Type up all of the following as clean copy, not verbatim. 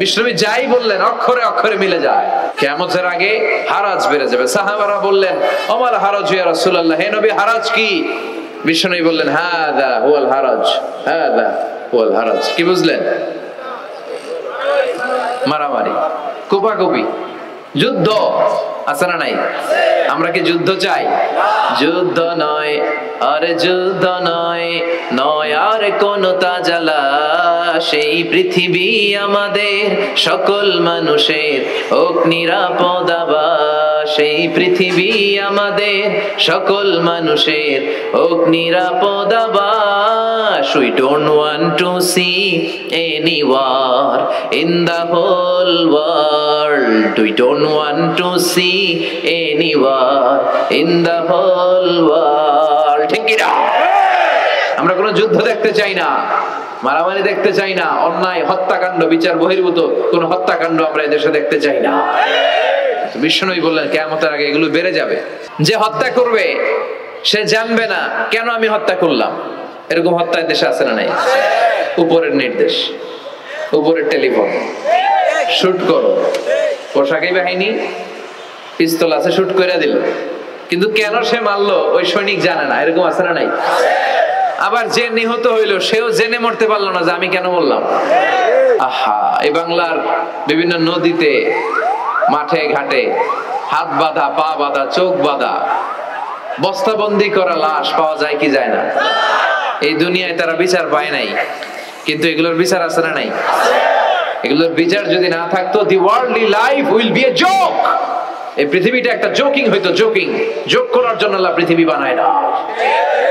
বিশ্বনবী যাই বললেন অক্ষরে অক্ষরে মিলে যায়। কিয়ামতের আগে হারাজ বেড়ে যাবে। সাহাবারা বললেন ওমাল হারাজ ইয়া রাসূলুল্লাহ, হে নবী হারাজ কি? বিশ্বনবী বললেন হাদা হুয়াল হারাজ, হাদা হুয়াল হারাজ। কি বুঝলেন? মারামারি, কোপাকুপি, যুদ্ধ আছে না নাই? আমরা কি যুদ্ধ চাই? যুদ্ধ নয় আরে যুদ্ধ নয়, নয় আর কোন তাজালা, সেই পৃথিবী আমাদের সকল মানুষের হোক নিরাপদ আবাস, সেই পৃথিবী আমাদের সকল মানুষের হোক নিরাপদ আবাস। We don't want to see any war in the whole world. We don't want to see any war in the whole world. ঠিক কি না? আমরা কোনো যুদ্ধ দেখতে চাই না, মারামারি দেখতে চাই না, অন্যায় হত্যাকাণ্ড বিচার বহির্ভূত কোন হত্যাকাণ্ড আমরা এদেশে দেখতে চাই না। বিশ্বনবী বললেন কিয়ামতের আগে এগুলো বেড়ে যাবে। যে হত্যা করবে সে জানবে না কেন আমি হত্যা করলাম। এরকম হত্যা দেশে আছে না নাই? উপরের নির্দেশ, উপরের টেলিফোন, শুট করো, পোশাকি বাহিনী পিস্তল আছে, শুট করে দিল, কিন্তু কেন সে মারলো ওই সৈনিক জানে না। এরকম আছে না নাই? আবার যে নিহত হইলো সেও জেনে মরতে পারলো না যে আমি কেন বললাম। আহা, এই বাংলার বিভিন্ন নদীতে মাঠে ঘাটে হাত বাঁধা, পা বাঁধা, চোখ বাঁধা, বস্তাবন্দি করা লাশ পাওয়া যায় কি যায় না? এই দুনিয়ায় তারা বিচার পায় নাই, কিন্তু এগুলোর বিচার আছে না নাই? এগুলোর বিচার যদি না থাকতো, the worldly life will be a joke. এই পৃথিবীটা একটা জোকিং হইতো, জোকিং। জোক করার জন্য আল্লাহ পৃথিবী বানায় না।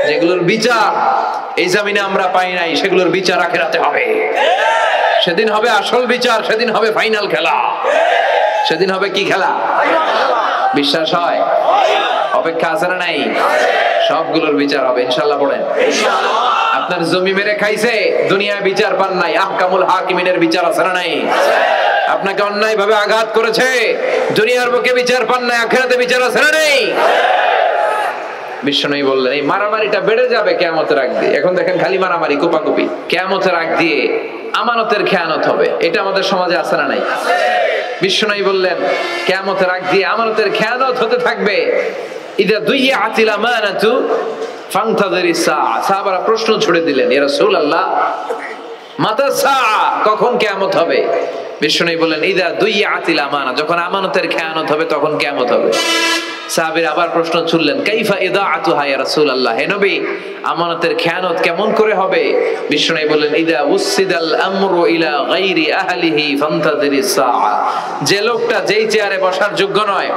যেগুলোর বিচার এই জমিনে আমরা পাই নাই, সেগুলোর বিচার আখিরাতে হবে। সেদিন হবে আসল বিচার, সেদিন হবে ফাইনাল খেলা। সেদিন হবে কি খেলা? বিশ্বাস হয়? অপেক্ষা আছে না নাই? সবগুলোর বিচার হবে ইনশাআল্লাহ। পড়েন আপনার জমি মেরে খাইছে, দুনিয়ায় বিচার পান নাই, আহকামুল হাকিমিনের বিচার আছে না নাই? আপনাকে অন্যায় ভাবে আঘাত করেছে, দুনিয়ার বুকে বিচার পান নাই, আখিরাতে বিচার আছে না নাই? বিশ্বনবী বললেন এই মারামারিটা বেড়ে যাবে কিয়ামতের আগ দিয়ে। এখন দেখেন খালি মারামারি, কোপাকুপি। কিয়ামতের আগ দিয়ে আমানতের খেয়ানত হবে। এটা আমাদের সমাজে আছে না নাই? বিশ্বনবী বললেন কিয়ামতের আগ দিয়ে আমানতের খেয়ানত হতে থাকবে। ইদা দুইয়াতিল আমানাতু ফান্তাযিরিস সাআ। সাহাবারা প্রশ্ন ছুড়ে দিলেন, ইয়া রাসূলুল্লাহ মাতা সাআ, কখন কিয়ামত হবে? বিশ্বনবী বললেন ইদা দুইয়াতিল আমানা, যখন আমানতের খেয়ানত হবে তখন কিয়ামত হবে। সাহাবীরা আবার প্রশ্ন ছুড়লেন, কাইফা ইদাআতুহা ইয়া রাসূলুল্লাহ, হে নবী আমানতের খেয়ানত কেমন করে হবে? বিশ্বনবী বললেন ইদা উসিদাল আমরু ইলা গায়রি আহলিহি ফান্তাযিরিস সাআ। যে লোকটা যেই চেয়ারে বসার যোগ্য নয়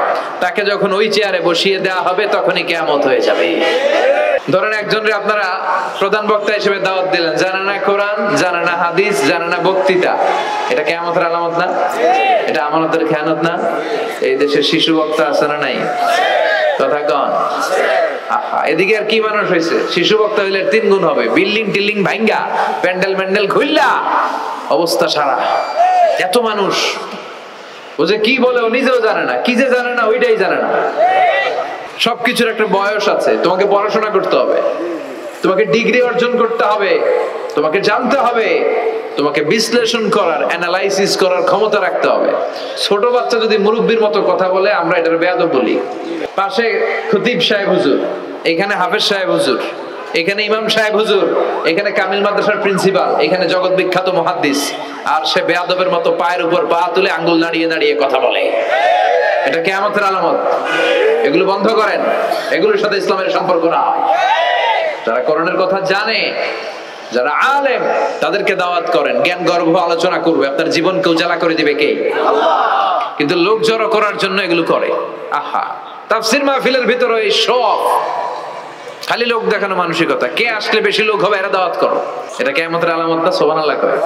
তাকে যখন ওই চেয়ারে বসিয়ে দেওয়া হবে তখনই কিয়ামত হয়ে যাবে। ধরেন একজনের আপনারা প্রধান বক্তা হিসেবে দাওয়াত দিলেন, জানে না কোরআন, জানে না হাদিস, জানে না বক্তৃতা। এটা কিয়ামতের আলামত না? এটা আমানতের খেয়ানত না? এই দেশের শিশু বক্তা আছে না নাই? কথা কন। আহা, এদিকে আর কি মানুষ হয়েছে? শিশু বক্তা হইলে 3 গুণ হবে। বিল্ডিং টিল্ডিং ভাঙ্গা, প্যান্ডেল ম্যান্ডেল খুললা, অবস্থা সারা। এত মানুষ ও যে কি বলে ও নিজেও জানে না, কি যে জানে না ওইটাই জানে না। সবকিছুর একটা বয়স আছে। তোমাকে পড়াশোনা করতে হবে, তোমাকে ডিগ্রি অর্জন করতে হবে, তোমাকে জানতে হবে, তোমাকে বিশ্লেষণ করার, অ্যানালাইসিস করার ক্ষমতা রাখতে হবে। ছোট বাচ্চা যদি মুরব্বির মতো কথা বলে আমরা এটার বেয়াদব বলি। পাশে খতিব সাহেব হুজুর, এখানে হাফেজ সাহেব হুজুর, এখানে ইমাম সাহেব হুজুর, এখানে কামিল মাদ্রাসার প্রিন্সিপাল, এখানে জগৎ বিখ্যাত মুহাদ্দিস, আর সে বেয়াদবের মতো পায়ের উপর পা তুলে আঙ্গুল নাড়িয়ে নাড়িয়ে কথা বলে। এটা কিয়ামতের আলামত। এগুলো বন্ধ করেন, এগুলোর সাথে ইসলামের সম্পর্ক না। যারা কোরআনের কথা জানে, যারা আলেম, তাদেরকে দাওয়াত করেন, জ্ঞান গর্ভ আলোচনা করবে, আপনার জীবনকে উজালা করে দিবে কে? আল্লাহ। কিন্তু লোক জড়ো করার জন্য এগুলো করে। আহা, তাফসীর মাহফিলের ভিতরে এই শো অফ, খালি লোক দেখানো মানসিকতা। কে আসলে বেশি লোক হবে এরা দাওয়াত করো। এটা কিয়ামতের আলামত না? সুবহানাল্লাহ কয়।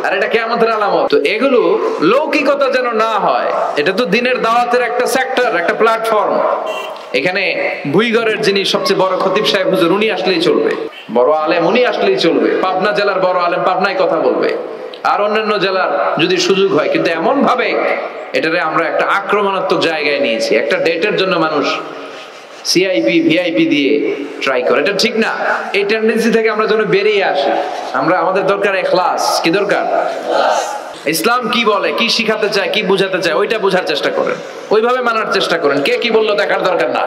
আর এটা কিয়ামতের আলামত। তো এগুলো লৌকিকতা যেন না হয়। এটা তো দিনের দাওয়াতের একটা সেক্টর, একটা প্ল্যাটফর্ম। এখানে ভুইগড়ের যিনি সবচেয়ে বড় খতিব সাহেব হুজুর, উনি আসলেই চলবে। বড় আলেম উনি আসলেই চলবে। পাবনা জেলার বড় আলেম পাবনায় কথা বলবে, আর অন্যান্য জেলার যদি সুযোগ হয়। কিন্তু এমন ভাবে এটারে আমরা একটা আক্রমণাত্মক জায়গায় নিয়েছি। একটা ডেটের জন্য মানুষ সিআইপি ভিআইপি দিয়ে ট্রাই করে, এটা ঠিক না। এই টেন্ডেন্সি থেকে আমরা যেন বেরিয়ে আসি। আমরা আমাদের দরকার ইখলাস। কি দরকার? ইসলাম কি বলে, কি শিখাতে চায়, কি বুঝাতে চায়, ওইটা বোঝার চেষ্টা করেন, ওইভাবে মানার চেষ্টা করেন। কে কি বললো দেখার দরকার না,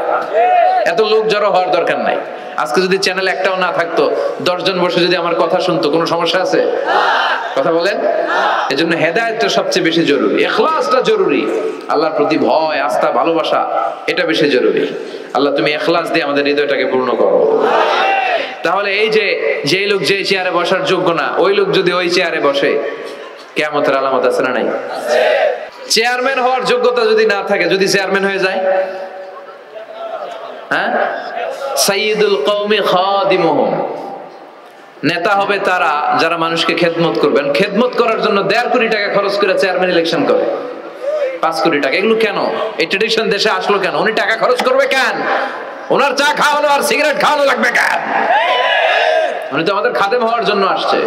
এত লোক জড়ো হওয়ার দরকার নাই। আজকে যদি চ্যানেল একটাও না থাকতো, 10 জন বসে যদি আমার কথা শুনতো, কোনো সমস্যা আছে? কথা বলেন। এজন্য হেদায়েতটা সবচেয়ে বেশি জরুরি, ইখলাসটা জরুরি, আল্লাহর প্রতি ভয়, আস্থা, ভালোবাসা, এটা বেশি জরুরি। আল্লাহ তুমি ইখলাস দিয়ে আমাদের হৃদয়টাকে পূর্ণ করো। তাহলে এই যে লোক যে চেয়ারে বসার যোগ্য না, ওই লোক যদি ওই চেয়ারে বসে, কিয়ামতের আলামত আছে না নাই? চেয়ারম্যান হওয়ার যোগ্যতা যদি না থাকে, যদি চেয়ারম্যান হয়ে যায়, হ্যাঁ, সাইয়্যিদুল কওমি খাদিমুহুম, নেতা হবে তারা যারা মানুষকে খেদমত করবেন। খেদমত করার জন্য 1.5 কোটি টাকা খরচ করে চেয়ারম্যান ইলেকশন করে, 5 কোটি টাকা। এগুলো কেন? এই ট্রেডিশন দেশে আসলো কেন? উনি টাকা খরচ করবে কেন? ওনার চা খাওয়ানো আর সিগারেট খাওয়ানো লাগবে কেন? উনি তো আমাদের খাদেম হওয়ার জন্য আসছে।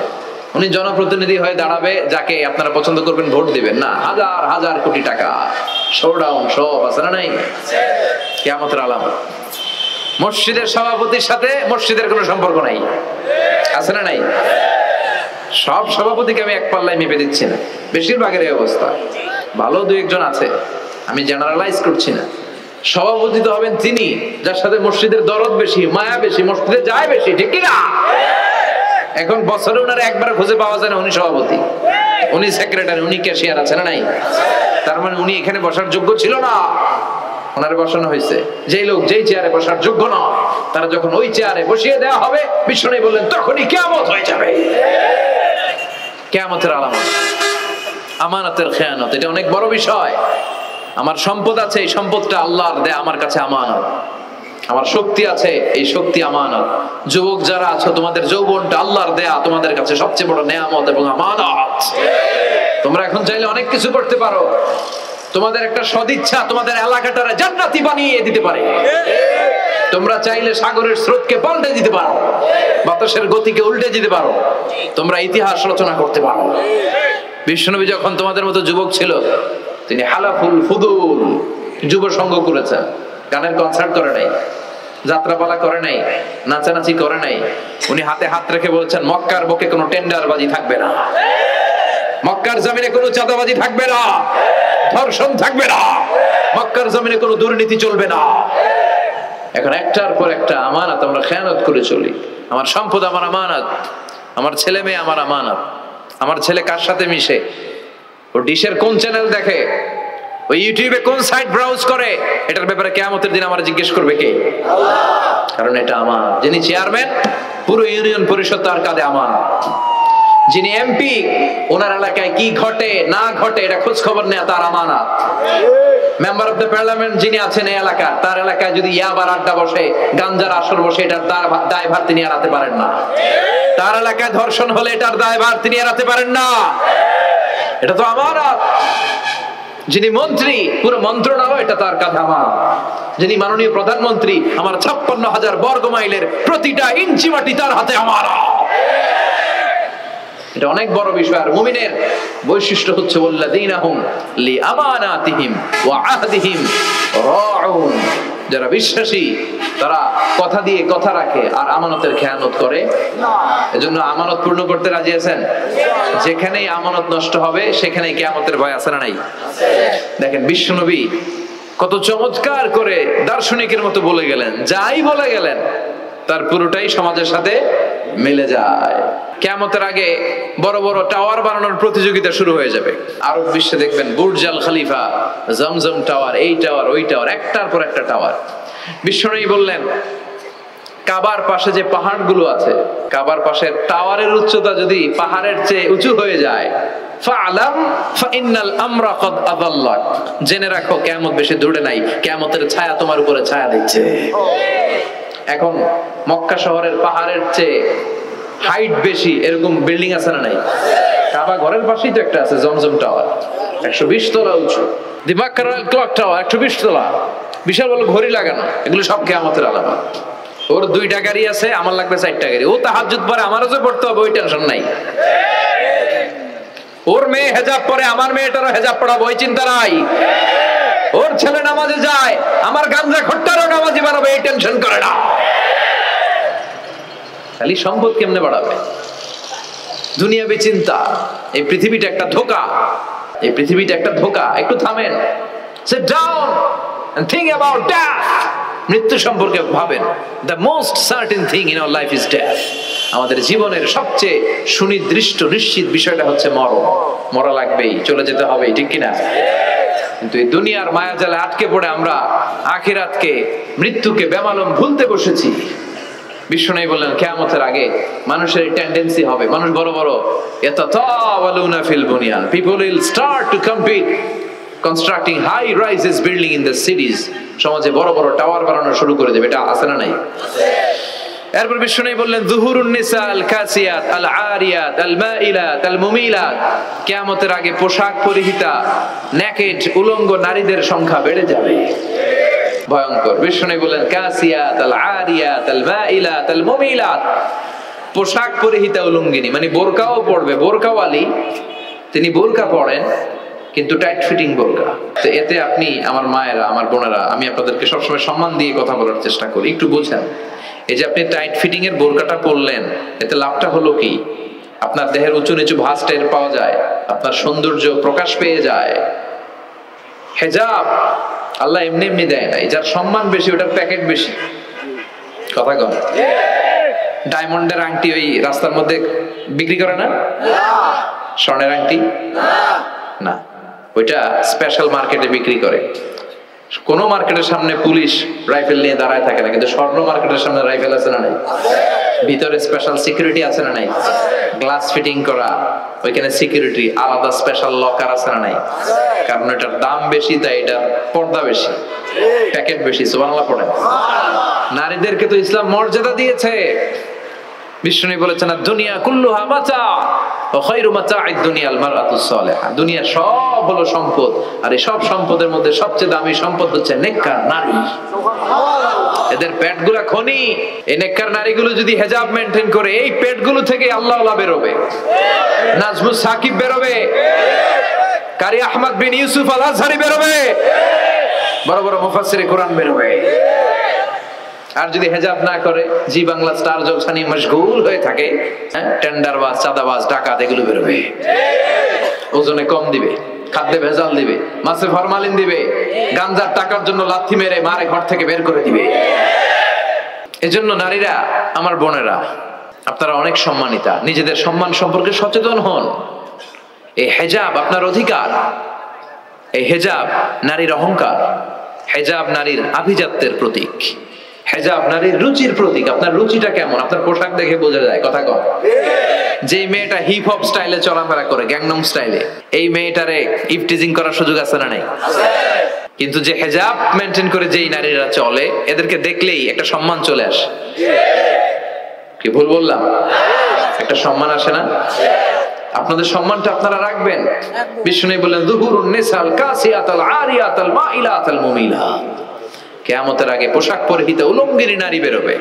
উনি জনপ্রতিনিধি হয়ে দাঁড়াবে, যাকে আপনারা পছন্দ করবেন ভোট দিবেন না। হাজার হাজার কোটি টাকা, শোডাউন, সব আছে না নাই? কিয়ামতের আলামত। মসজিদের সভাপতির সাথে মসজিদের কোনো সম্পর্ক নাই, আছে না নাই? সব সভাপতিকে আমি এক পাল্লায় মেপে দিচ্ছি না, বেশিরভাগের এই অবস্থা। ভালো 2-1 আছে, আমি জেনারেলাইজ করছি না। সভাপতি তো হবেন তিনি যার সাথে মসজিদের দরদ বেশি, মায়া বেশি, মসজিদে যায় বেশি, ঠিক কি না? এখন বছরে ওনার একবার খুঁজে পাওয়া যায় না উনি সভাপতি, উনি সেক্রেটারি, উনি ক্যাশিয়ার, আছে না নাই? তার মানে উনি এখানে বসার যোগ্য ছিল না, ওনারে বসানো হয়েছে। যেই লোক যেই চেয়ারে বসার যোগ্য না, তারা যখন ওই চেয়ারে বসিয়ে দেওয়া হবে, বিষ্ণু বললেন তখনই কিয়ামত হয়ে যাবে। কিয়ামতের আলামত আমানতের খেয়ানত, এটা অনেক বড় বিষয়। আমার সম্পদ আছে, এই সম্পদটা আল্লাহর দেয়া, আমার কাছে আমানত। আমার শক্তি আছে, এই শক্তি আমানত। যুবক যারা আছো, তোমাদের যৌবনটা আল্লাহর দেয়া, তোমাদের কাছে সবচেয়ে বড় নেয়ামত এবং আমানত। তোমরা এখন চাইলে অনেক কিছু করতে পারো। তোমাদের একটা সদিচ্ছা তোমাদের এলাকাটারে জান্নাতি বানিয়ে দিতে পারে। তোমরা চাইলে সাগরের স্রোতকে পাল্টে দিতে পারো, বাতাসের গতিকে উল্টে দিতে পারো, তোমরা ইতিহাস রচনা করতে পারো। বিশ্বনবী যখন তোমাদের মতো যুবক ছিল, তিনি হালাফুল ফুদুল যুব সংঘ করেছেন, গানের কনসার্ট করে নাই, যাত্রাপালা করে নাই, নাচানাচি করে নাই। উনি হাতে হাত রেখে বলছেন, মক্কার বুকে কোনো টেন্ডারবাজি থাকবে না, মক্কার জমিনে কোনো চাঁদাবাজি থাকবে না, ধর্ষণ থাকবে না, মক্কার জমিনে কোনো দুর্নীতি চলবে না। এখন একটার পর একটা আমানত আমরা খেয়ানত করে চলি। আমার সম্পদ আমার আমানত, আমার ছেলে মেয়ে আমার আমানত। আমার ছেলে কার সাথে মিশে, ও ডিশের কোন চ্যানেল দেখে, ওই ইউটিউবে কোন সাইট ব্রাউজ করে, এটার ব্যাপারে কিয়ামতের দিন আমার জিজ্ঞেস করবে কে? কারণ এটা আমার। যিনি চেয়ারম্যান, পুরো ইউনিয়ন পরিষদ তার কাঁধে আমানত। যিনি এমপি, ওনার এলাকায় কি ঘটে না ঘটে এটা খোঁজ খবর নেওয়া তার আমানত। মেম্বার অফ দ্য পার্লামেন্ট যিনি আছেন এই এলাকার, তার এলাকায় যদি ইয়াবার আড্ডা বসে, গাঞ্জার আসর বসে, এটার দায়ভার তিনি এড়াতে পারেন না। তার এলাকায় ধর্ষণ হলে এটার দায়ভার তিনি এড়াতে পারেন না। এটা তো আমানত। যিনি মন্ত্রী, পুরো মন্ত্রণালয় এটা তার কাঁধে আমানত। যিনি মাননীয় প্রধানমন্ত্রী, আমার 56,000 বর্গ মাইলের প্রতিটা ইঞ্চি মাটি তার হাতে আমানত। এটা অনেক বড় বিষয়। আর মুমিনের বৈশিষ্ট্য হচ্ছে ওয়াল্লাযীনাহুম লিআমানাতিহিম ওয়া আহদিহিম রাউন। যারা বিশ্বাসী তারা কথা দিয়ে কথা রাখে আর আমানতের খেয়ানত করে না। এজন্য আমানত পূর্ণ করতে রাজি আছেন? যেখানেই আমানত নষ্ট হবে সেখানেই কিয়ামতের ভয় আছে না নাই? দেখেন বিশ্বনবী কত চমৎকার করে দার্শনিকের মতো বলে গেলেন, যাই বলে গেলেন তার পুরোটাই সমাজের সাথে মিলে যায়। কিয়ামতের আগে বড় বড় টাওয়ার বানানোর প্রতিযোগিতা শুরু হয়ে যাবে। আরব বিশ্বে দেখবেন বুর্জ আল খলিফা, জমজম টাওয়ার, এই টাওয়ার, ওই টাওয়ার, একটার পর একটা টাওয়ার। বিশ্বনবী বললেন, কাবার পাশে যে পাহাড়গুলো আছে, কাবার পাশের টাওয়ারের উচ্চতা যদি পাহাড়ের চেয়ে উঁচু হয়ে যায়, ফাআলাম ফাইন্নাল আমরা কদ আযাল্লাক, জেনে রাখো কিয়ামত বেশি দূরে নাই, কিয়ামতের ছায়া তোমার উপরে ছায়া দিচ্ছে। এখন মক্কা শহরের পাহাড়ের চেয়ে হাইট বেশি এরকম বিল্ডিং আছে না নাই? কাবা ঘরের পাশেই তো একটা আছে, জমজম টাওয়ার, 120 তলা উঁচু। দি মক্কা রয়্যাল ক্লক টাওয়ার 120 তলা, বিশাল বড় ঘড়ি লাগানো। এগুলো সব কিয়ামতের আলামত। ওর 2টা গাড়ি আছে, আমার লাগবে 4টা গাড়ি। ও তাহাজ্জুদ পড়ে, আমারও যে পড়তে হবে, ওই টেনশন নাই। ওর মেয়ে হেজাব পরে, আমার মেয়েটারও হেজাব পড়াবো, ওই চিন্তা নাই। ওর ছেলে নামাজে যায়, আমার গাঞ্জা খট্টারও নামাজি বানাবে, এই টেনশন করে না। খালি সম্পদ কেমনে বাড়াবে? দুনিয়াবি চিন্তা, এই পৃথিবীটা একটা ধোঁকা, এই পৃথিবীটা একটা ধোঁকা। একটু থামেন, sit down and think about death. মৃত্যু সম্পর্কে ভাবেন। The most certain thing in our life is death. আমাদের জীবনের সবচেয়ে সুনির্দিষ্ট নিশ্চিত বিষয়টা হচ্ছে মরণ। মরা লাগবেই, চলে যেতে হবে, ঠিক কিনা? কিন্তু এই দুনিয়ার মায়াজালে আটকে পড়ে আমরা আখিরাতকে, মৃত্যুকে বেমালুম ভুলতে বসেছি। বিশ্বনবী বললেন কিয়ামতের আগে মানুষের টেন্ডেন্সি হবে, মানুষ বড় বড় ইয়াতাতাওয়ালুনা ফিল বুনিয়ান, people will start to compete constructing high rises building in the cities. সমাজে বড় বড় টাওয়ার বানানো শুরু করে দেবে। এটা আছে না নাই? এরপর বিশ্বনবী বললেন যুহুরুন নিসা আল কাসিয়াত আল আরিয়াত আল মাইলাত আল মুমিলাত, কিয়ামতের আগে পোশাক পরিহিতা নেকেড উলঙ্গ নারীদের সংখ্যা বেড়ে যাবে। ভয়ঙ্কর। বিশ্বনবী বললেন কাসিয়াত আল আরিয়াত আল মাইলাত আল মুমিলাত, পোশাক পরিহিতা উলঙ্গিনী, মানে বোরকাও পড়বে, বোরকাওয়ালি। তিনি বোরকা পড়েন কিন্তু টাইট ফিটিং বোরকা। তো এতে আপনি, আমার মায়েরা, আমার বোনেরা, আমি আপনাদেরকে সবসময় সম্মান দিয়ে কথা বলার চেষ্টা করি, একটু বোঝেন। এই যে আপনি টাইট ফিটিং এর বোরকাটা পরলেন, এতে লাভটা হলো কি? আপনার দেহের উঁচু নিচু ভাঁজ টের পাওয়া যায়, আপনার সৌন্দর্য প্রকাশ পেয়ে যায়। হেজাব আল্লাহ এমনি এমনি দেয় নাই, যার সম্মান বেশি ওটার প্যাকেট বেশি। কথা কন। ডায়মন্ডের আংটি ওই রাস্তার মধ্যে বিক্রি করে না? স্বর্ণের আংটি না, ওইটা স্পেশাল মার্কেটে বিক্রি করে। কোন মার্কেটের সামনে পুলিশ রাইফেল নিয়ে দাঁড়ায় থাকে না, কিন্তু স্বর্ণ মার্কেটের সামনে রাইফেল আছে না নাই? ভিতরে স্পেশাল সিকিউরিটি আছে না নাই? গ্লাস ফিটিং করা, ওইখানে সিকিউরিটি আলাদা, স্পেশাল লকার আছে না নাই? কারণ এটার দাম বেশি, তাই এটার পর্দা বেশি, প্যাকেট বেশি। সুবহানাল্লাহ পড়েন। নারীদেরকে তো ইসলাম মর্যাদা দিয়েছে। বিষ্ণু বলেছেন দুনিয়া কুল্লুহা মাতা ওয়া খায়রু মাতা'আদ দুনিয়াল মারআতুস সালিহা। দুনিয়া সব হলো সম্পদ, আর এই সব সম্পদের মধ্যে সবচেয়ে দামি সম্পদ হচ্ছে নেককার নারী। সুবহানাল্লাহ। এদের পেটগুলো খনি। এই নেককার নারীগুলো যদি হিজাব মেইনটেইন করে, এই পেটগুলো থেকে আল্লাহওয়ালা বের হবে, নাজমুস সাকিব বের হবে, কারি আহমদ বিন ইউসুফ আল আজহারি বের হবে, বড় বড় মুফাসসিরে কোরআন বের হবে। আর যদি হেজাব না করে, জি বাংলা স্টার জলসা নিয়ে মশগুল হয়ে থাকে, টেন্ডারবাজ, চাঁদাবাজ, ডাকাত, এগুলো বেরোবে। ওজনে কম দিবে, খাদ্যে ভেজাল দিবে, মাছে ফরমালিন দিবে, গাঞ্জার টাকার জন্য লাথি মেরে মারে ঘর থেকে বের করে দিবে। এজন্য নারীরা, আমার বোনেরা, আপনারা অনেক সম্মানিতা, নিজেদের সম্মান সম্পর্কে সচেতন হন। এই হেজাব আপনার অধিকার, এই হেজাব নারীর অহংকার, হেজাব নারীর আভিজাত্যের প্রতীক, হেজাব নারীর রুচির প্রতীক। আপনার রুচিটা কেমন আপনার পোশাক দেখে বোঝা যায়। কথা কন। যে মেয়েটা হিপ হপ স্টাইলে চলাফেরা করে, গ্যাংনম স্টাইলে, এই মেয়েটারে ইফটিজিং করার সুযোগ আছে না নাই? কিন্তু যে হেজাব মেনটেন করে যেই নারীরা চলে, এদেরকে দেখলেই একটা সম্মান চলে আসে। কি ভুল বললাম? একটা সম্মান আসে না? আপনাদের সম্মানটা আপনারা রাখবেন। বিষ্ণু বললেন যুহুরুন নিসাল কাসিয়াতাল আরিয়াতাল মাইলাতাল মুমিলাত, কিয়ামতের আগে পোশাক পরিহিত উলঙ্গিনী নারী বেরোবে।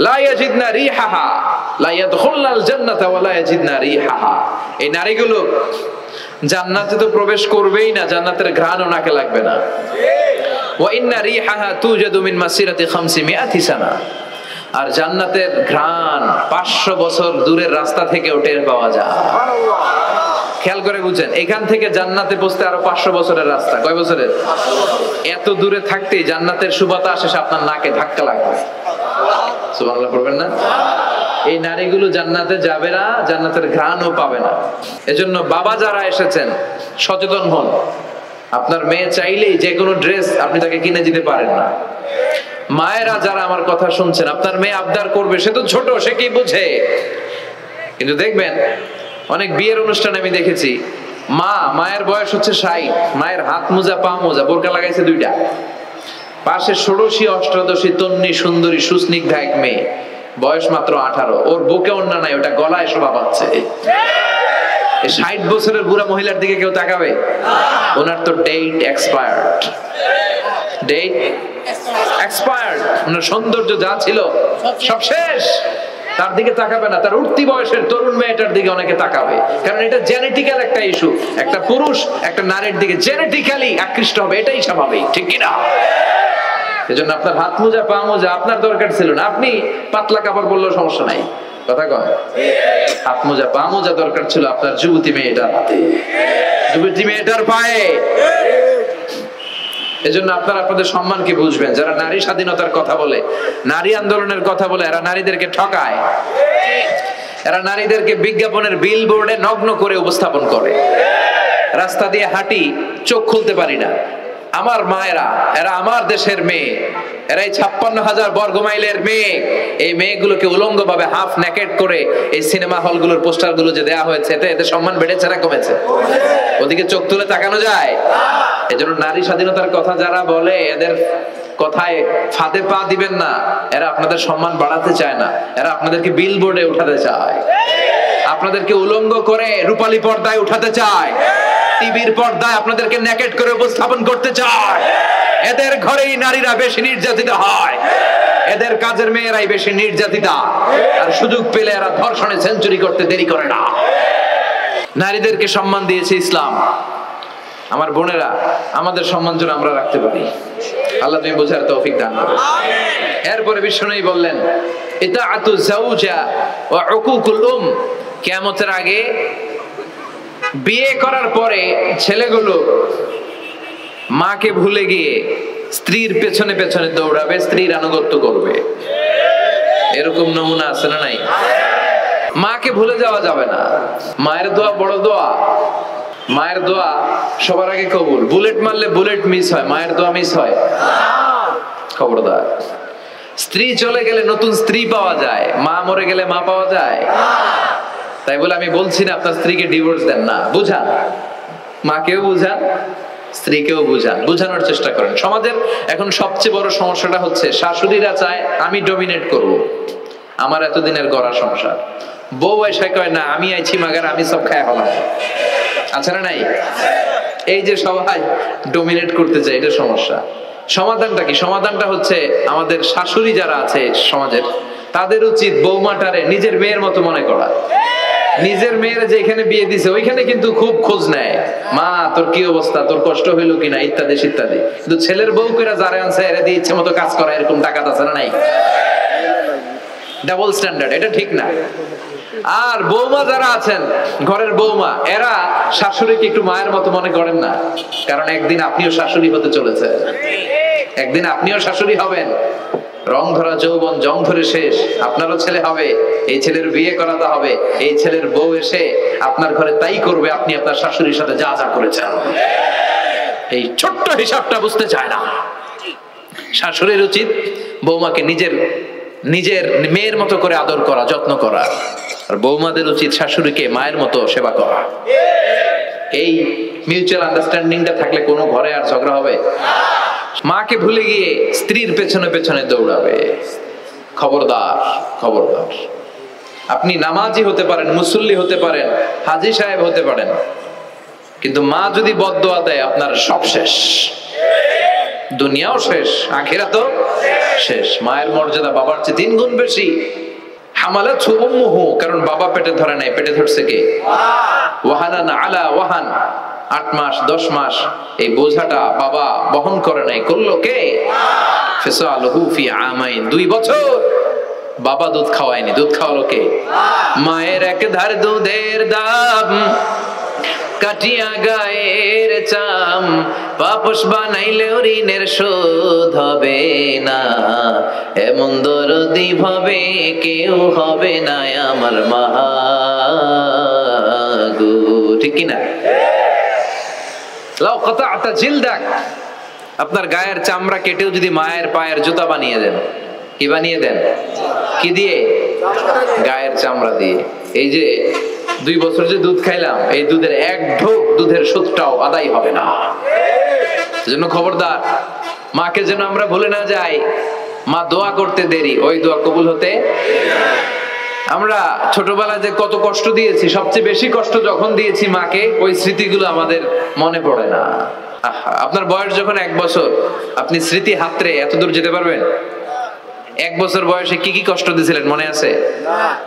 লা ইয়াজিদনা রিহাহা লা ইয়াদখুলনাল জান্নাতা ওয়া লা ইয়াজিদনা রিহাহা। এই নারীগুলো জান্নাতে তো প্রবেশ করবেই না, জান্নাতের ঘ্রাণও নাকে লাগবে না। ওয়া ইন্না রিহাহা তুজাদু মিন মাসিরাতি 500 সানা। আর জান্নাতের ঘ্রাণ 500 বছর দূরের রাস্তা থেকে টের পাওয়া যায়। খেয়াল করে বুঝেন, এখান থেকে জান্নাতে পৌঁছতে আরো 500 বছরের রাস্তা। কয় বছরের? এত দূরে থাকতেই জান্নাতের সুবাতাস এসে আপনার নাকে ধাক্কা লাগবে। সুবহানাল্লাহ পড়বেন না? এই নারীগুলো জান্নাতে যাবে না, জান্নাতের ঘ্রাণও পাবে না। এজন্য বাবা যারা এসেছেন, সচেতন হন। আপনার মেয়ে চাইলেই যে কোনো ড্রেস আপনি তাকে কিনে দিতে পারেন না। মায়েরা যারা আমার কথা শুনছেন, আপনার মেয়ে আবদার করবে, সে তো ছোট, সে কি বুঝে? কিন্তু দেখবেন অনেক বিয়ের অনুষ্ঠানে আমি দেখেছি, মায়ের বয়স হচ্ছে 60, মায়ের হাত মোজা, পা মোজা, বোরকা লাগাইছে 2টা, পাশে ষোড়শী, অষ্টাদশী, তন্নি, সুন্দরী, সুস্নিগ্ধা এক মেয়ে, বয়স মাত্র 18, ওর বুকে ওড়না নাই, ওটা গলায় শোভা পাচ্ছে। 60 বছরের বুড়া মহিলার দিকে কেউ তাকাবে? ওনার তো ডেট এক্সপায়ার্ড, ডেট এক্সপায়ার্ড। ওনার সৌন্দর্য যা ছিল সব শেষ। তার দিকে তাকাবে না, তার উঠতি বয়সের তরুণ মেয়েটার দিকে অনেকে তাকাবে, কারণ এটা জেনেটিক্যাল একটা ইস্যু। একটা পুরুষ একটা নারীর দিকে জেনেটিক্যালি আকৃষ্ট হবে, এটাই স্বাভাবিক, ঠিক কিনা? এজন্য আপনার হাত মোজা, পা মোজা আপনার দরকার ছিল না, আপনি পাতলা কাপড় পরলেও সমস্যা নাই। কথা কয় হাত মোজা পা মোজা দরকার ছিল আপনার যুবতী মেয়েটার হাতে, যুবতী মেয়েটার পায়ে। এজন্য আপনারা আপনাদের সম্মানকে বুঝবেন। যারা নারী স্বাধীনতার কথা বলে, নারী আন্দোলনের কথা বলে, এরা নারীদেরকে ঠকায়, এরা নারীদেরকে বিজ্ঞাপনের বিলবোর্ডে নগ্ন করে উপস্থাপন করে। রাস্তা দিয়ে হাঁটি, চোখ খুলতে পারি না। আমার মায়েরা, এরা আমার দেশের মেয়ে, এরাই 56,000 বর্গমাইলের মেয়ে। এই মেয়েগুলোকে উলঙ্গ ভাবে হাফ নেকেড করে এই সিনেমা হলগুলোর পোস্টারগুলো যে দেয়া হয়েছে, এতে এদের সম্মান বেড়েছে না কমেছে? ওদিকে চোখ তুলে তাকানো যায়? এজন্য নারী স্বাধীনতার কথা যারা বলে, এদের কথায় ফাঁদে পা দিবেন না। এরা আপনাদের সম্মান বাড়াতে চায় না, এরা আপনাদেরকে বিলবোর্ডে উঠাতে চায়, আপনাদেরকে উলঙ্গ করে রূপালী পর্দায় উঠাতে চায়, টিভির পর্দায় আপনাদেরকে নেকেড করে উপস্থাপন করতে চায়। এদের ঘরেই নারীরা বেশি নির্যাতিত হয়, এদের কাজের মেয়েরাই বেশি নির্যাতিতা, আর সুযোগ পেলে এরা ধর্ষণে সেঞ্চুরি করতে দেরি করে না। নারীদেরকে সম্মান দিয়েছে ইসলাম। আমার বোনেরা, আমাদের সম্মান যেন আমরা রাখতে পারি। আল্লাহ তুমি বোঝার তৌফিক দান করো। এরপরে বিশ্বনবী বললেন, ইতাআতু যাওজা ওয়া উকুকুল উম। কিয়ামতের আগে বিয়ে করার পরে ছেলেগুলো মাকে ভুলে গিয়ে স্ত্রীর পেছনে পেছনে দৌড়াবে, স্ত্রীর আনুগত্য করবে। এরকম নমুনা আছে না নাই? মাকে ভুলে যাওয়া যাবে না। মায়ের দোয়া বড় দোয়া। মায়ের দোয়া সবার আগে কবুল। বুলেট মারলে বুলেট মিস হয়, মায়ের দোয়া মিস হয়? খবরদার। স্ত্রী চলে গেলে নতুন স্ত্রী পাওয়া যায়, মা মরে গেলে মা পাওয়া যায়? তাই বলে আমি বলছি না আপনার স্ত্রীকে ডিভোর্স দেন না, বুঝান, মাকেও বুঝান, স্ত্রীকেও বুঝান, বুঝানোর চেষ্টা করেন। সমাজের এখন সবচেয়ে বড় সমস্যাটা হচ্ছে শাশুড়িরা চায় আমি ডমিনেট করব, আমার এতদিনের গড়া সংসার। বউ এসে কয় না, আমি আইছি মাগার, আমি সব খায় হলাম। আছে না নাই? এই যে সবাই ডমিনেট করতে চায়, এটা সমস্যা। সমাধানটা কি? সমাধানটা হচ্ছে আমাদের শাশুড়ি যারা আছে সমাজের, তাদের উচিত বৌমাটারে নিজের মেয়ের মতো মনে করা। নিজের মেয়ের যেখানে বিয়ে দিছে ওইখানে কিন্তু খুব খোঁজ নেয়, মা তোর কি অবস্থা, তোর কষ্ট হইলো কিনা, ইত্যাদি ইত্যাদি। কিন্তু ছেলের বউ করে যারা আনছে এরা দিয়ে ইচ্ছে মতো কাজ করা, এরকম ডাকাত আছে না নাই? ডাবল স্ট্যান্ডার্ড, এটা ঠিক না। আর বৌমা যারা আছেন, ঘরের বৌমা, এরা শাশুড়িকে একটু মায়ের মতো মনে করেন না, কারণ একদিন আপনিও শাশুড়ি হতে চলেছে, একদিন আপনিও শাশুড়ি হবেন। রং ধরা যৌবন জং ধরে শেষ, আপনারও ছেলে হবে, এই ছেলের বিয়ে করাতে হবে, এই ছেলের বউ এসে আপনার ঘরে তাই করবে আপনি আপনার শাশুড়ির সাথে যা যা করেছেন। এই ছোট্ট হিসাবটা বুঝতে চায় না। শাশুড়ির উচিত বৌমাকে নিজের নিজের মেয়ের মতো করে আদর করা, যত্ন করা, আর বৌমাদের উচিত শাশুড়িকে মায়ের মতো সেবা করা। এই মিউচুয়াল আন্ডারস্ট্যান্ডিংটা থাকলে কোনো ঘরে আর ঝগড়া হবে? মাকে ভুলে গিয়ে স্ত্রীর পেছনে পেছনে দৌড়াবে, খবরদার, খবরদার। আপনি নামাজি হতে পারেন, মুসল্লি হতে পারেন, হাজী সাহেব হতে পারেন, কিন্তু মা যদি বদদোয়া দেয় আপনার সব শেষ, দুনিয়াও শেষ, আখিরাতও শেষ। মায়ের মর্যাদা বাবার চেয়ে 3 গুণ বেশি। হামালাতহু উম্মুহু, কারণ বাবা পেটে ধরে নাই, পেটে ধরছে কে? ওয়াহানান আলা ওয়াহান, 8 মাস 10 মাস এই বোঝাটা বাবা বহন করে নাই, করলো কে? ফিসালুহু ফি আমাইন, 2 বছর বাবা দুধ খাওয়ায়নি, দুধ খাওয়ালো কে? মায়ের এক ধার দুধের দাম কাটিয়া গায়ের চাম, পাপস বানাইলে ঋণের শোধ হবে না, এমন দরদি ভাবে কেউ হবে না আমার মা গো। ঠিক কিনা? লাউ কাতা'তা জিলদাক, আপনার গায়ের চামড়া কেটেও যদি মায়ের পায়ের জুতা বানিয়ে দেন, কি বানিয়ে দেন? কি দিয়ে? গায়ের চামড়া দিয়ে। এই যে 2 বছর যে দুধ খাইলাম, এই দুধের 1 ঢোক দুধের সুদটাও আদায় হবে না। এজন্য খবরদার, মাকে যেন আমরা ভুলে না যাই। মা দোয়া করতে দেরি, ওই দোয়া কবুল হতে। আমরা ছোটবেলায় যে কত কষ্ট দিয়েছি, সবচেয়ে বেশি কষ্ট যখন দিয়েছি মাকে, ওই স্মৃতিগুলো আমাদের মনে পড়ে না। আপনার বয়স যখন 1 বছর, আপনি স্মৃতি হাতড়ে এত দূর যেতে পারবেন? 1 বছর বয়সে কি কি কষ্ট দিয়েছিলেন মনে আছে?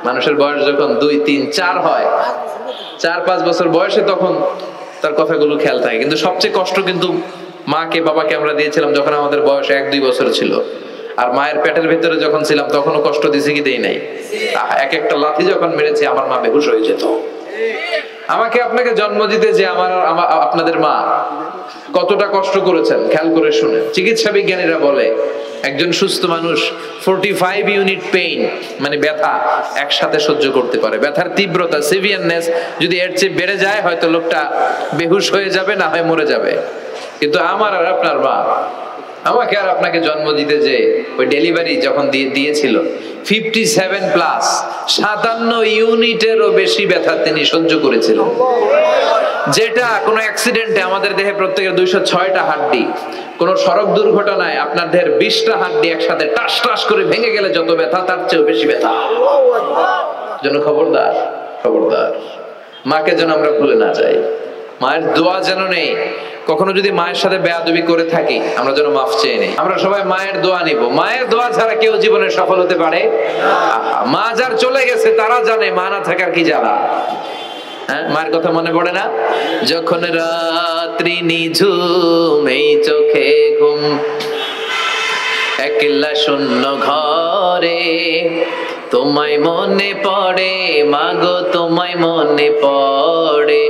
মানুষের বয়স যখন 2, 3, 4 হয়, 4-5 বছর বয়সে তখন তার কথাগুলো খেয়াল থাকে। কিন্তু সবচেয়ে কষ্ট কিন্তু মাকে বাবাকে আমরা দিয়েছিলাম যখন আমাদের বয়স 1-2 বছর ছিল। আর মায়ের পেটের ভিতরে যখন ছিলাম তখনও কষ্ট দিয়েছি কি দেই নাই? এক একটা লাথি যখন মেরেছে আমার মা বেহুশ হয়ে যেত। আমাকে আপনাকে জন্ম দিতে যে আপনাদের মা কতটা কষ্ট করেছেন খেয়াল করে শুনেন। চিকিৎসা বিজ্ঞানীরা বলে একজন সুস্থ মানুষ 45 ইউনিট পেইন মানে ব্যথা একসাথে সহ্য করতে পারে। ব্যথার তীব্রতা সিভিয়ারনেস যদি এর চেয়ে বেড়ে যায় হয়তো লোকটা বেহুশ হয়ে যাবে, না হয় মরে যাবে। কিন্তু আমার আর আপনার মা আমাকে আর আপনাকে জন্ম দিতে যে ওই ডেলিভারি যখন দিয়েছিল 57 প্লাস 57 ইউনিটেরও বেশি ব্যথা তিনি সহ্য করেছিলেন, যেটা কোনো অ্যাক্সিডেন্টে আমাদের দেহে প্রত্যেকের 206টা হাড্ডি, কোন সড়ক দুর্ঘটনায় আপনার দেহের 20টা হাড্ডি একসাথে টাস টাস করে ভেঙে গেলে যত ব্যথা তার চেয়েও বেশি ব্যথা। জন্য খবরদার খবরদার, মাকে যেন আমরা ভুলে না যাই, মায়ের দোয়া যেন নেই। কখনো যদি মায়ের সাথে বেয়াদবি করে থাকি আমরা যেন মাফ চেয়ে নেই। আমরা সবাই মায়ের দোয়া নিব, মায়ের দোয়া ছাড়া কেউ জীবনে সফল হতে পারে। মা যার চলে গেছে তারা জানে মা না থাকার কি জ্বালা। মায়ের কথা মনে পড়ে না? যখন রাত্রি নিঝুম এই চোখে ঘুম, একলা শূন্য ঘরে তোমায় মনে পড়ে মাগো, তোমায় মনে পড়ে।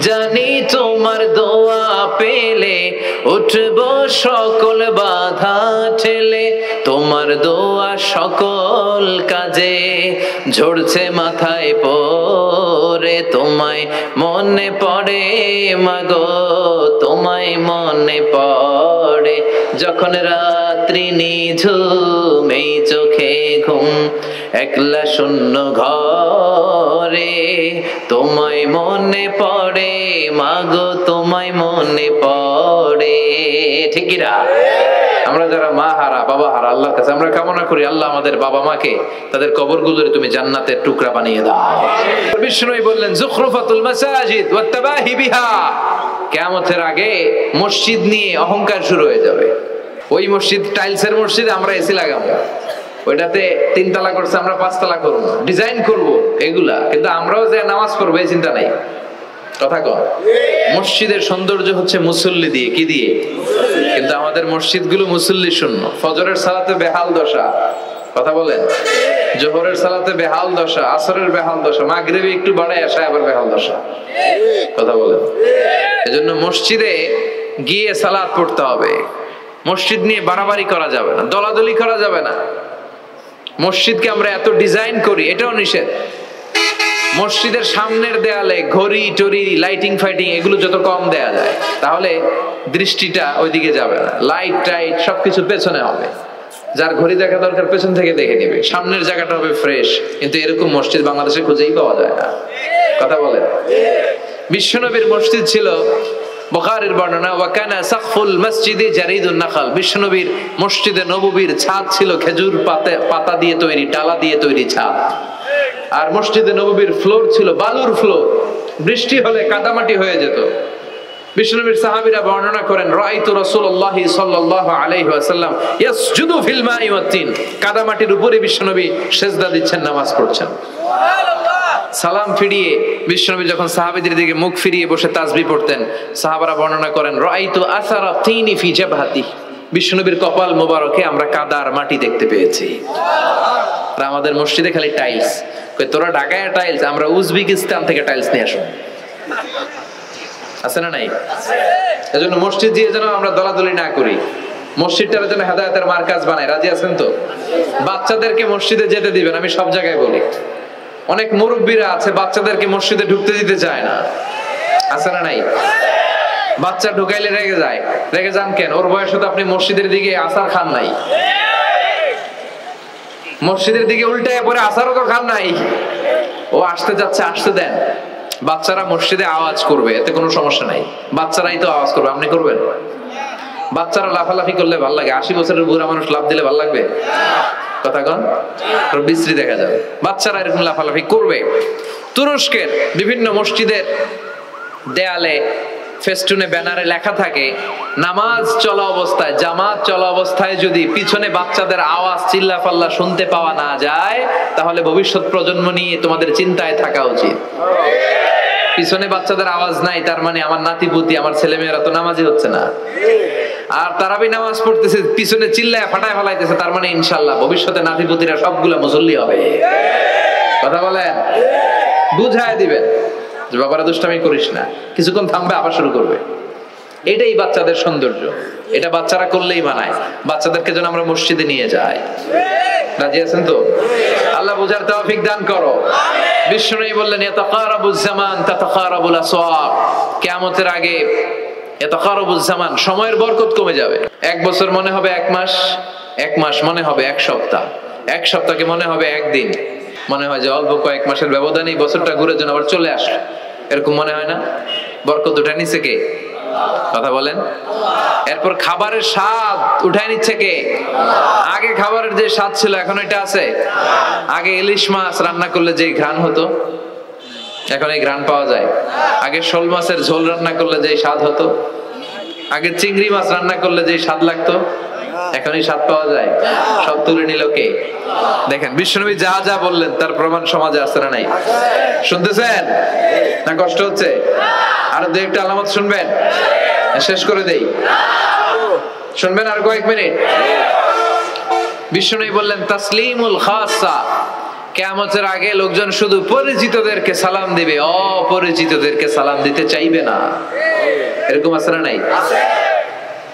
জানি তোমার দোয়া পেলে উঠবো সকল বাধা ঠেলে, তোমার দোয়া সকল কাজে ঝরছে মাথায় পড়ে। তোমায় মনে পড়ে মাগো, তোমায় মনে পড়ে। যখন রাত্রি নিঝুম এই চোখে ঘুম, একলা শূন্য ঘরে তোমায় মনে পড়ে মাগো, তোমায় মনে পড়ে। ঠিক কি না? আমরা যারা মা হারা বাবা হারা আল্লাহর কাছে আমরা কামনা করি আল্লাহ আমাদের বাবা মাকে তাদের কবরগুলোরে তুমি জান্নাতের টুকরা বানিয়ে দাও। বিষ্ণু বললেন যুখরুফাতুল মাসাজিদ ওয়াত তাবাহি বিহা, কিয়ামতের আগে মসজিদ নিয়ে অহংকার শুরু হয়ে যাবে। ওই মসজিদ টাইলসের মসজিদে আমরা এসি লাগাবো, ওইটাতে 3 তলা করছে আমরা 5 তলা করবো, ডিজাইন করব এগুলা, কিন্তু আমরাও যে নামাজ পড়বো এই চিন্তা নাই। কথা কন, মসজিদের সৌন্দর্য হচ্ছে মুসল্লি দিয়ে, কি দিয়ে? কিন্তু আমাদের মসজিদগুলো মুসল্লি শূন্য। ফজরের সালাতে বেহাল দশা, কথা বলেন, জোহরের সালাতে বেহাল দশা, আসরের বেহাল দশা, মাগরিবে একটু বাড়ায় আসে আবার বেহাল দশা, কথা বলেন। এজন্য মসজিদে গিয়ে সালাত পড়তে হবে। মসজিদ নিয়ে বাড়াবাড়ি করা যাবে না, দলাদলি করা যাবে না। মসজিদকে আমরা এত ডিজাইন করি, এটাও নিষেধ। মসজিদের সামনের দেয়ালে ঘড়ি টড়ি লাইটিং ফাইটিং এগুলো যত কম দেয়া যায় তাহলে দৃষ্টিটা ওইদিকে যাবে না। লাইট টাইট সবকিছু পেছনে হবে, যার ঘড়ি দেখা দরকার পেছন থেকে দেখে নেবে, সামনের জায়গাটা হবে ফ্রেশ। কিন্তু এরকম মসজিদ বাংলাদেশে খুঁজেই পাওয়া যায় না, কথা বলেন। বিশ্বনবীর মসজিদ ছিল, বুখারীর বর্ণনা, ওয়াকানা সাকফুল মসজিদে জারিদুন নাখাল, বিশ্বনবীর মসজিদে নববীর ছাদ ছিল খেজুর পাতা দিয়ে তৈরি, ডালা দিয়ে তৈরি ছাদ। আর মসজিদে নববীর ফ্লোর ছিল বালুর ফ্লোর, বৃষ্টি হলে কাদামাটি হয়ে যেত। বিশ্বনবীর সাহাবীরা বর্ণনা করেন, রাআইতু রাসূলুল্লাহি সাল্লাল্লাহু আলাইহি ওয়াসাল্লাম ইয়াসজুদু ফিল মাই ওয়াত তিন, কাদামাটির উপরে বিশ্বনবী সিজদা দিচ্ছেন, নামাজ পড়ছেন। সালাম ফিরিয়ে বিশ্বনবী যখন সাহাবীদের দিকে মুখ ফিরিয়ে বসে তাসবিহ পড়তেন, সাহাবারা বর্ণনা করেন, রাআইতু আসারা তিনি ফি জাবহাতি, বিশ্বনবীর কপাল মোবারকে আমরা কাদার মাটি দেখতে পেয়েছি। আর আমাদের মসজিদে খালি টাইলস, কই তোরা ঢাকায় টাইলস, আমরা উজবেকিস্তান থেকে টাইলস নিয়ে আসব, আছে না নাই? এজন্য মসজিদ দিয়ে যেন আমরা দলাদলি না করি, মসজিদটার যেন হেদায়েতের মার্কাজ বানাই। রাজি আছেন তো? বাচ্চাদেরকে মসজিদে যেতে দিবেন, আমি সব জায়গায় বলি। অনেক মুরব্বীরা আছে বাচ্চাদেরকে মসজিদে ঢুকতে দিতে চায় না, আছে না নাই? বাচ্চা ঢুকাইলে রেগে যায়। রেগে যান কেন? ওর বয়সে তো আপনি মসজিদের দিকে আসার খান নাই, মসজিদের দিকে উল্টায় পরে আসারও তো খান নাই। ও আসতে যাচ্ছে, আসতে দেন। বাচ্চারা মসজিদে আওয়াজ করবে, এতে কোনো সমস্যা নাই, বাচ্চারাই তো আওয়াজ করবে, আপনি করবেন? বাচ্চারা লাফালাফি করলে ভাল লাগে, 80 বছরের বুড়া মানুষ লাফ দিলে ভাল লাগবে? কথা কন, বিশ্রী দেখা যাবে। বাচ্চারা এরকম লাফালাফি করবে। তুরস্কের বিভিন্ন মসজিদের দেয়ালে ফেস্টুনে ব্যানারে লেখা থাকে, নামাজ চলা অবস্থায়, জামাত চলা অবস্থায় যদি পিছনে বাচ্চাদের আওয়াজ চিল্লাফাল্লা শুনতে পাওয়া না যায় তাহলে ভবিষ্যৎ প্রজন্ম নিয়ে তোমাদের চিন্তায় থাকা উচিত। পিছনে বাচ্চাদের আওয়াজ নাই, তার মানে আমার নাতিপুতি আমার ছেলেমেয়েরা তো নামাজি হচ্ছে না। আর তারাবি নামাজ পড়তেছে, পিছনে চিল্লায় ফাটায় ফেলাইতেছে, তার মানে ইনশাআল্লাহ ভবিষ্যতে নাতিপুতিরা সবগুলা মুসল্লি হবে। কথা বলেন, বুঝায় দিবেন যে বাবারা দুষ্টামি করিস না, কিছুক্ষণ থামবে আবার শুরু করবে। এটাই বাচ্চাদের সৌন্দর্য, এটা বাচ্চারা করলেই মানায়। বাচ্চাদেরকে যেন আমরা মসজিদে নিয়ে যাই, রাজি আছেন তো? আল্লাহ বুঝার তৌফিক দান করো। বিশ্বনবী বললেন ইয়াতাকারাবুজ জামান তাতাকারাবুল আসওয়াব, কিয়ামতের আগে ইয়াতাকারাবুজ জামান, সময়ের বরকত কমে যাবে। এক বছর মনে হবে এক মাস, এক মাস মনে হবে এক সপ্তাহ, এক সপ্তাহকে মনে হবে একদিন। মনে হয় যে অল্প কয়েক মাসের ব্যবধানে বছরটা ঘুরে যেন আবার চলে আসলো, এরকম মনে হয় না? বরকত উঠায় নিচ্ছে কে? কথা বলেন। এরপর খাবারের স্বাদ উঠায় নিচ্ছে কে? আগে খাবারের যে স্বাদ ছিল এখন এটা আছে? আগে ইলিশ মাছ রান্না করলে যে ঘ্রাণ হতো, এখন এই ঘ্রাণ পাওয়া যায়? আগে শোল মাছের ঝোল রান্না করলে যে স্বাদ হতো, আগে চিংড়ি মাছ রান্না করলে যে স্বাদ লাগতো, এখন এই স্বাদ পাওয়া যায়? সব তুলে নিল কে? দেখেন বিশ্বনবী যা যা বললেন তার প্রমাণ সমাজে আছে না নাই? শুনতেছেন না? কষ্ট হচ্ছে? আরো দু একটা আলামত শুনবেন? শেষ করে দেই, শুনবেন আর কয়েক মিনিট? বিশ্বনবী বললেন তাসলিমুল খাসা, কিয়ামতের আগে লোকজন শুধু পরিচিতদেরকে সালাম দিবে, অপরিচিতদেরকে সালাম দিতে চাইবে না। এরকম আছে না নাই?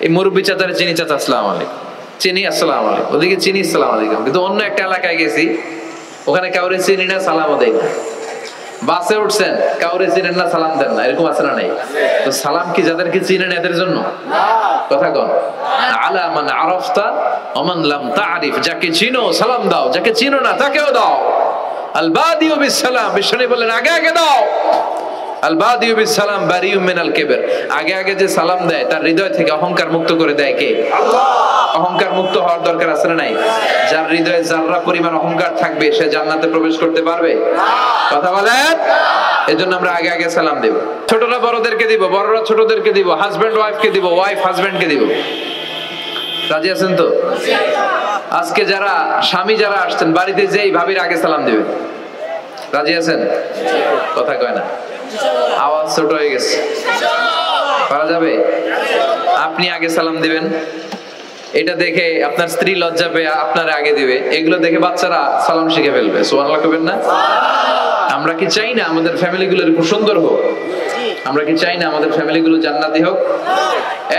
এই মুরব্বী চাচারে চিনি, চাচা আসসালামু আলাইকুম, চিনি আসসালামু আলাইকুম, ওদিকে চিনি আসসালামু আলাইকুম, কিন্তু অন্য একটা এলাকায় গেছি ওখানে কাউরে চিনি না, সালামও দেয় না। বাসে উঠছেন, কাউরে চিনেন না, সালাম দেন না, এরকম আছে না নাই? তো সালাম কি যাদেরকে চিনেন এদের জন্য? কথা কন। আলা মান আরাফতা ওয়া মান লাম তারিফ, যাকে চিনো সালাম দাও, যাকে চিনো না তাকেও দাও। আল বাদিউ বিস সালাম, বিশ্বনবী বলেন আগে আগে দাও। আল বাদিউ বিস সালাম বারিউ মিনাল কিবর, আগে আগে যে সালাম দেয় তার হৃদয় থেকে অহংকার মুক্ত করে দেয় কে? আল্লাহ। অহংকার মুক্ত হওয়ার দরকার আছে না নাই? যার হৃদয়ে যাররা পরিমাণ অহংকার থাকবে সে জান্নাতে প্রবেশ করতে পারবে? কথা বলেন। এজন্য আমরা আগে আগে সালাম দেব। ছোটরা বড়দেরকে দিব, বড়রা ছোটদেরকে দিব, হাজবেন্ড ওয়াইফকে দিব, ওয়াইফ হাজবেন্ডকে দিব। রাজি আছেন তো? আজকে যারা স্বামী যারা আসছেন বাড়িতে যেই ভাবির আগে সালাম দিবেন, রাজি আছেন? কথা কয় না, আওয়াজ ছোট হয়ে গেছে, পারা যাবে? আপনি আগে সালাম দিবেন, এটা দেখে আপনার স্ত্রী লজ্জা পেয়ে আপনার আগে দিবে, এগুলো দেখে বাচ্চারা সালাম শিখে ফেলবে। সুবহানাল্লাহ কইবেন না? আমরা কি চাই না আমাদের ফ্যামিলিগুলো এরকম সুন্দর হোক? আমরা কি চাই না আমাদের ফ্যামিলিগুলো জান্নাতি হোক?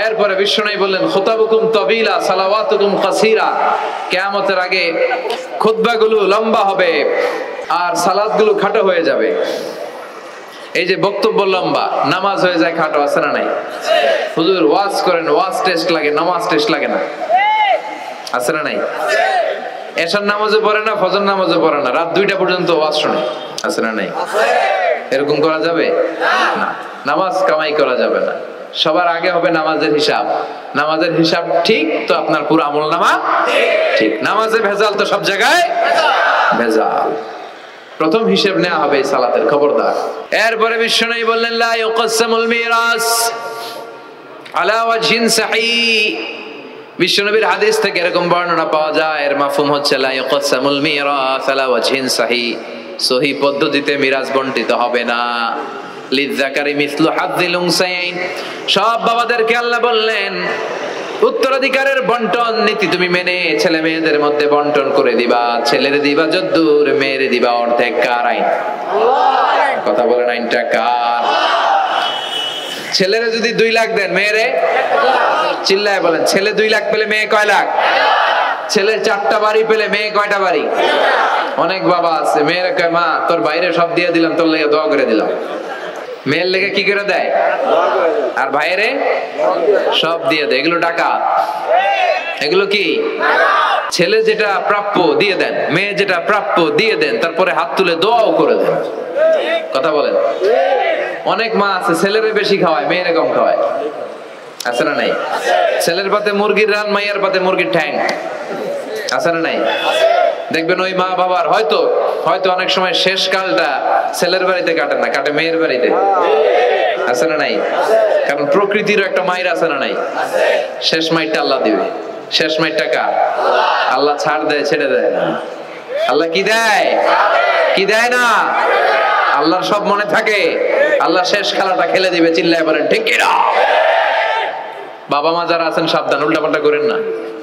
এরপরে বিশ্বনবী বললেন খুতাবুকুম তাবিলা সালাওয়াতুকুম কাসীরা, কিয়ামতের আগে খুতবাগুলো লম্বা হবে আর সালাতগুলো খাটো হয়ে যাবে। এই যে বক্তব্য লম্বা, নামাজ হয়ে যায় খাটো, আছে না নাই? হুজুর ওয়াজ করেন, ওয়াজ টেস্ট লাগে, নামাজ টেস্ট লাগে না, আছে না নাই? এশার নামাজও পড়ে না, ফজর নামাজও পড়ে না, রাত 2টা পর্যন্ত ওয়াজ শুনে, আছে না নাই? এরকম করা যাবে না। নামাজ কামাই করা যাবে না। সবার আগে হবে নামাজের হিসাব। নামাজের হিসাব ঠিক তো আপনার পুরো আমলনামা ঠিক। নামাজে ভেজাল তো সব জায়গায় ভেজাল। প্রথম হিসাব নেওয়া হবে সালাতের, খবরদার। এরপরে বিশ্বনবী বললেন লা ইউকাসসামুল মিরাস আলা ওয়াজহিন সাহিহ। বিশ্বনবীর হাদিস থেকে এরকম বর্ণনা পাওয়া যায়, এর মাফহুম হচ্ছে লা ইউকাসসামুল মিরাস আলা ওয়াজহিন সাহিহ, সহিহ পদ্ধতিতে মিরাজ বণ্টিত হবে না। লিযযাকারি মিসলু হাযযিল উনসায়াইন, সব বাবাদেরকে আল্লাহ বললেন উত্তরাধিকারের বন্টন নীতি তুমি মেনে ছেলে মেয়েদের মধ্যে বন্টন করে দিবা। ছেলেরে দিবা যদ্দূর, মেয়েরে দিবা অর্ধেক। কার আইন? কথা বলেন, আইনটা কার? ছেলেরে যদি 2 লাখ দেন, মেয়েরে চিল্লায় বলেন, ছেলে 2 লাখ পেলে মেয়ে কয় লাখ? ছেলে 4টা বাড়ি পেলে মেয়ে কয়টা বাড়ি? অনেক বাবা আছে মেয়েরা কয় মা তোর বাইরে সব দিয়ে দিলাম, তোর লেগে দোয়া করে দিলাম। মেয়ের লেগে কি করে দেয়? আর ভাইরে সব দিয়ে দেয়। এগুলো ডাকাত, এগুলো কি? ছেলে যেটা প্রাপ্য দিয়ে দেন, মেয়ে যেটা প্রাপ্য দিয়ে দেন, তারপরে হাত তুলে দোয়াও করে দেন। কথা বলেন। অনেক মা আছে ছেলেরে বেশি খাওয়ায়, মেয়েরে কম খাওয়ায়, আছে না নাই? ছেলের পাতে মুরগির রান, মাইয়ার পাতে মুরগির ঠ্যাং, আছে না নাই? দেখবেন ওই মা বাবার হয়তো অনেক সময় শেষ কালটা ছেলের বাড়িতে কাটে না, কাটে মেয়ের বাড়িতে, আছে না নাই? কারণ প্রকৃতির একটা মায়ের আছে না নাই? শেষ মাইরটা আল্লাহ দিবে। শেষ মাইরটা কার? আল্লাহ ছাড় দেয়, ছেড়ে দেয় না। আল্লাহ কি দেয়? কি দেয় না? আল্লাহর সব মনে থাকে। আল্লাহ শেষ খেলাটা খেলে দিবে। চিল্লায় বলেন ঠিক কি না? বাবা মা যারা আছেন সাবধান, উল্টাপাল্টা করেন না।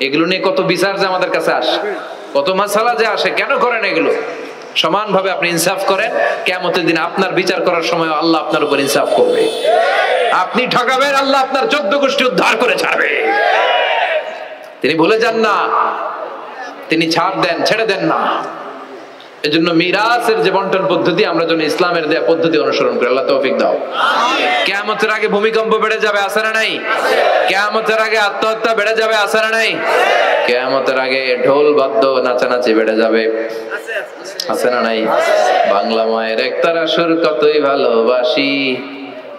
এগুলো নিয়ে কত বিচার যে আমাদের কাছে আসে, কত মাসালা যে আসে, কেন করেন এগুলো? সমানভাবে আপনি ইনসাফ করেন, কিয়ামতের দিন আপনার বিচার করার সময় আল্লাহ আপনার উপর ইনসাফ করবে। আপনি ঠকাবেন, আল্লাহ আপনার 14 গোষ্ঠী উদ্ধার করে ছাড়বে। তিনি ভুলে যান না, তিনি ছাড় দেন, ছেড়ে দেন না। এজন্য মিরাসের যে বন্টন পদ্ধতি, আমরা যেন ইসলামের দেয়া পদ্ধতি অনুসরণ করি। আল্লাহ তৌফিক দাও। কিয়ামতের আগে ভূমিকম্প বেড়ে যাবে, আছে না নাই? কিয়ামতের আগে আত্মহত্যা বেড়ে যাবে, আছে না নাই? কিয়ামতের আগে ঢোল বাদ্য নাচানাচি বেড়ে যাবে, আছে না নাই? বাংলা মায়ের একতারা সুর কতই ভালোবাসি,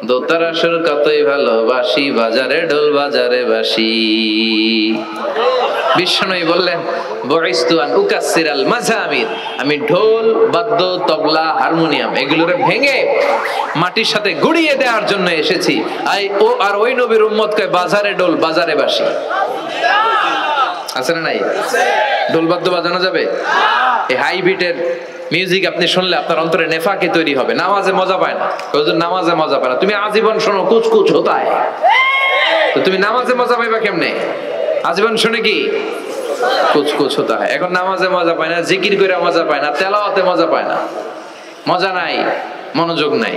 দোতারা সুর কতই ভালোবাসি, বাজারে ঢোল বাজারে বাসি। বিষ্ণুই বললেন বুইস্তু আন উকাসসিরাল মাযামির, আমি ঢোল বাদ্য তবলা হারমোনিয়াম এগুলোরে ভেঙে মাটির সাথে গুড়িয়ে দেওয়ার জন্য এসেছি। আর ওই নবীর উম্মত কয় বাজারে ঢোল বাজারে বাসি। আছে না নাই? ঢোল বাদ্য বাজানো যাবে? এই হাই বিটের মিউজিক আপনি শুনলে আপনার অন্তরে নেফাকি তৈরি হবে। নামাজে মজা পায় না, নামাজে মজা পায় না। তুমি আজীবন শোনো কুচ কুচ হতা হয়, তো তুমি নামাজে মজা পাইবা কেমনে? আজীবন শুনে কি কুচ কুচ হতা হয়। এখন নামাজে মজা পায় না, জিকির করে মজা পায় না, তেলাওয়াতে মজা পায় না, মজা নাই, মনোযোগ নাই।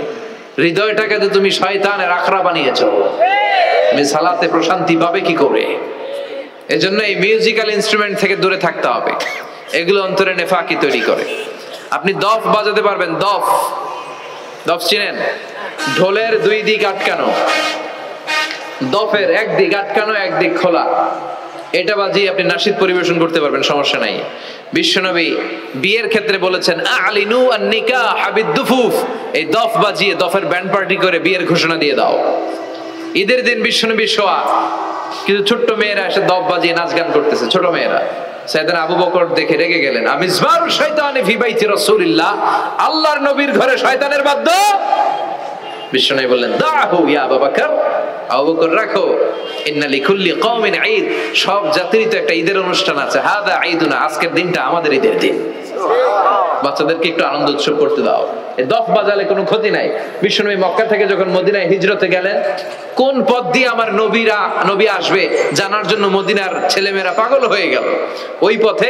হৃদয়টাকে তো তুমি শয়তানের আখড়া বানিয়েছো, তুমি সালাতে প্রশান্তি পাবে কি করে? এজন্য এই মিউজিক্যাল ইনস্ট্রুমেন্ট থেকে দূরে থাকতে হবে, এগুলো অন্তরে নেফাকি তৈরি করে। আপনি দফ বাজাতে পারবেন? দফ, দফ চিনেন? ঢোলের দুই দিক আটকানো, দফের একদিক আটকানো একদিক খোলা, এটা বাজিয়ে আপনি নাশিদ পরিবেশন করতে পারবেন, সমস্যা নাই। বিশ্বনবী বিয়ের ক্ষেত্রে বলেছেন আলিনু আন নিকাহ বিদ্দুফুফ, এই দফ বাজিয়ে দফের ব্যান্ড পার্টি করে বিয়ের ঘোষণা দিয়ে দাও। ঈদের দিন বিশ্বনবী শোয়া, কিন্তু ছোট্ট মেয়েরা এসে দফ বাজিয়ে নাচ গান করতেছে, ছোট মেয়েরা। সাইয়েদনা আবু বকর দেখে রেগে গেলেন, আমিজবার শয়তানি ফি বাইতি রাসূলিল্লাহ, আল্লাহর নবীর ঘরে শয়তানের বাদ্য। বিশ্বনবী বললেন দাহু ইয়া আবু বকর, আবু বকর রাখো, ইন্না লিকুল্লি কওমিন ঈদ, সব জাতিরই তো একটা ঈদের অনুষ্ঠান আছে, হাদা ঈদুনা, আজকের দিনটা আমাদের ঈদের দিন, বাচ্চাদেরকে একটু আনন্দ উৎসব করতে দাও। এই দফ বাজালে কোনো ক্ষতি নাই। বিশ্বনবী মক্কা থেকে যখন মদিনায় হিজরতে গেলেন, কোন পথ দিয়ে আমার নবী আসবে জানার জন্য মদিনার ছেলেমেয়েরা পাগল হয়ে গেল। ওই পথে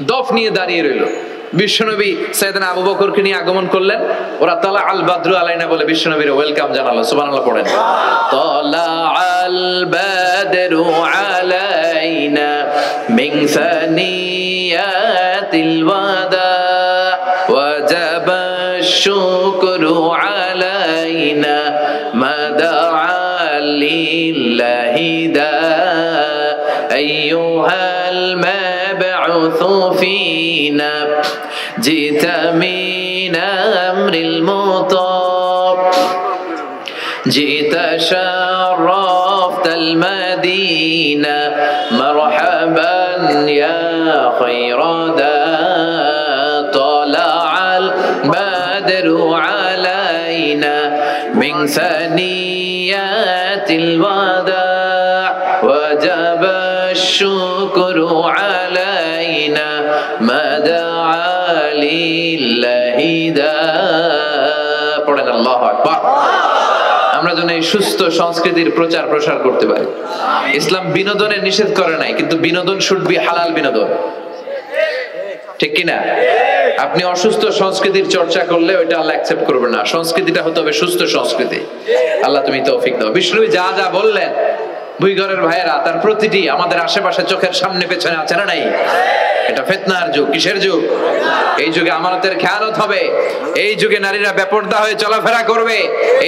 দফ নিয়ে দাঁড়িয়ে রইল। বিশ্বনবী সাইয়েদনা আবু বকরকে নিয়ে আগমন করলেন, ওরা তালা আল বাদরু আলাইনা বলে বিশ্বনবীর ওয়েলকাম জানালো। সুবহানাল্লাহ পড়েন। তালা আল বাদরু আলাইনা মিন সানিয়াতিল ওয়াদা ওয়াজাবা শুকরু আলাইনা মাদা লিল্লাহি দা আইয়ুহাল মাবউসু ফিনা جئت من أمر المطاب جئت شرفت المدينة مرحبا يا خير دا طلع البدر علينا من ثنيات الوداع وجب الشكر علينا ما دعا পড়েন আল্লাহু আকবার। আমরা যেন এই সুস্থ সংস্কৃতির প্রচার প্রসার করতে পারি। ইসলাম বিনোদনের নিষেধ করে নাই, কিন্তু বিনোদন শুড বি হালাল বিনোদন, ঠিক কিনা? আপনি অসুস্থ সংস্কৃতির চর্চা করলে ওইটা আল্লাহ অ্যাকসেপ্ট করবে না। সংস্কৃতিটা হতে হবে সুস্থ সংস্কৃতি। আল্লাহ তুমি তৌফিক দাও। বিষ্ণুবী যা যা বললেন, ভুইঘরের ভাইয়েরা, তার প্রতিটি আমাদের আশেপাশে চোখের সামনে পেছনে আছে না নাই? এটা ফিতনার যুগ। কিসের যুগ? এই যুগে আমানতের খেয়ানত হবে, এই যুগে নারীরা বেপরদা হয়ে চলাফেরা করবে,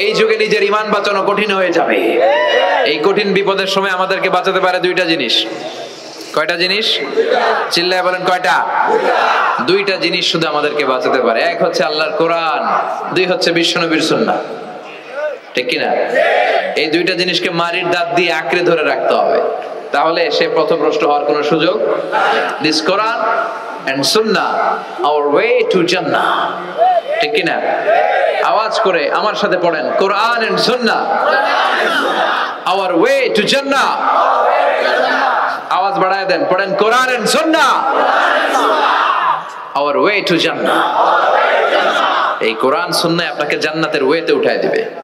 এই যুগে নিজের ঈমান বাঁচানো কঠিন হয়ে যাবে। এই কঠিন বিপদের সময় আমাদেরকে বাঁচাতে পারে দুইটা জিনিস। কয়টা জিনিস? চিল্লায় বলেন কয়টা? দুইটা জিনিস শুধু আমাদেরকে বাঁচাতে পারে। এক হচ্ছে আল্লাহর কোরআন, দুই হচ্ছে বিশ্বনবীর সুন্নাহ, ঠিক কিনা? এই দুইটা জিনিসকে মারির দাঁত দিয়ে আঁকড়ে ধরে রাখতে হবে, তাহলে সে পথভ্রষ্ট হওয়ার কোনো সুযোগ। This Quran and Sunnah hour way to জান্নাহ, ঠিক কিনা? আওয়াজ করে আমার সাথে পড়েন, কোরআন and Sunnah hour way to জান্নাহ। আওয়াজ বাড়ায় দেন, পড়েন, কোরআন and Sunnah hour way to জান্নাহ। এই কোরআন সুন্নাহ আপনাকে জান্নাতের ওয়েতে উঠায় দিবে।